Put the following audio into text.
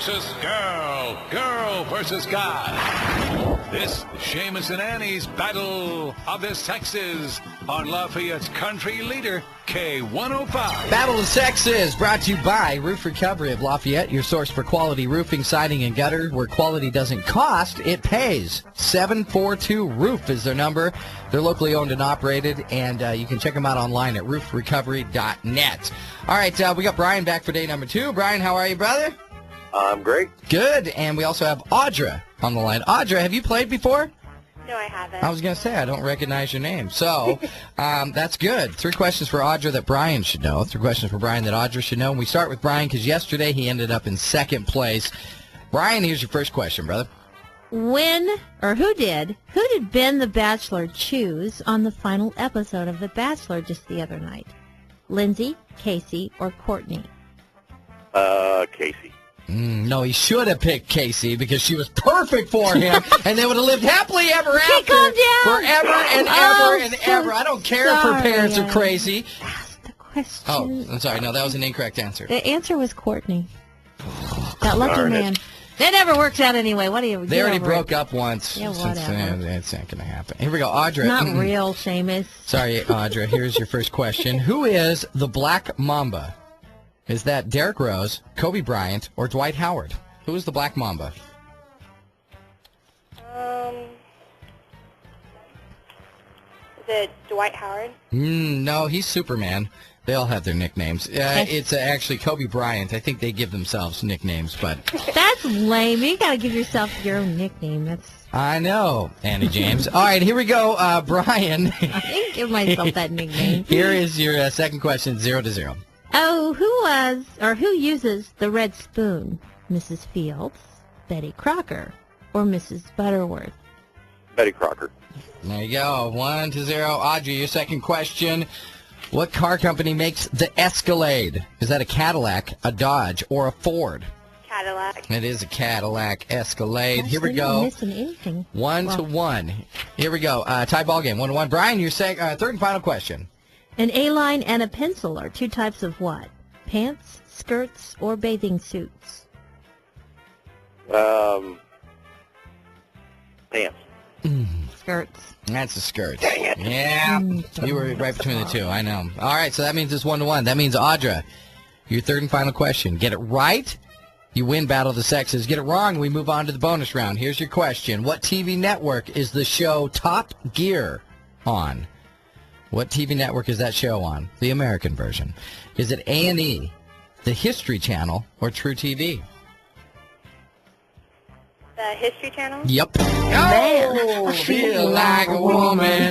versus girl. Girl versus guy. This is Seamus and Annie's Battle of the Sexes on Lafayette's country leader, K105. Battle of Sexes brought to you by Roof Recovery of Lafayette, your source for quality roofing, siding, and gutter. Where quality doesn't cost, it pays. 742 Roof is their number. They're locally owned and operated, and you can check them out online at roofrecovery.net. All right, we got Brian back for day number 2. Brian, how are you, brother? I'm great. Good, and we also have Audra on the line. Audra, have you played before? No, I haven't. I was going to say, I don't recognize your name. So, that's good. 3 questions for Audra that Brian should know. 3 questions for Brian that Audra should know. And we start with Brian because yesterday he ended up in 2nd place. Brian, here's your first question, brother. Who did Ben the Bachelor choose on the final episode of The Bachelor just the other night? Lindsay, Casey, or Courtney? Casey. No, he should have picked Casey because she was perfect for him, and they would have lived happily ever after. Calm down. Forever and ever and ever. I don't care if her parents are crazy. Ask the question. Oh, I'm sorry. No, that was an incorrect answer. The answer was Courtney. That lucky man. That never works out anyway. What do you? They already broke up once. Yeah, whatever. It's not going to happen. Here we go, Audra. Not real, Seamus. Sorry, Audra. Here's your first question. Who is the Black Mamba? Is that Derrick Rose, Kobe Bryant, or Dwight Howard? Who is the Black Mamba? Is it Dwight Howard? No, he's Superman. They all have their nicknames. It's actually Kobe Bryant. I think they give themselves nicknames, but... That's lame. You got to give yourself your own nickname. I know, Annie James. All right, here we go, Brian. I didn't give myself that nickname. Here is your second question, 0-0. Oh, who uses the red spoon? Mrs. Fields, Betty Crocker, or Mrs. Butterworth? Betty Crocker. There you go, 1-0. Audrey, your second question. What car company makes the Escalade? Is that a Cadillac, a Dodge, or a Ford? Cadillac. It is a Cadillac Escalade. Gosh, Here we they're go. not missing anything. 1-1. Here we go. Tie ball game, 1-1. Brian, your third and final question. An A-line and a pencil are 2 types of what? Pants, skirts, or bathing suits? Pants. Skirts. That's a skirt. Dang it. Yeah, you were right between the two. I know. All right, so that means it's 1-1. That means, Audra, your third and final question. Get it right, you win Battle of the Sexes. Get it wrong, we move on to the bonus round. Here's your question. What TV network is the show Top Gear on? What TV network is that show on? The American version. Is it A&E, the History Channel, or True TV? The History Channel? Yep. Oh, feel like a woman.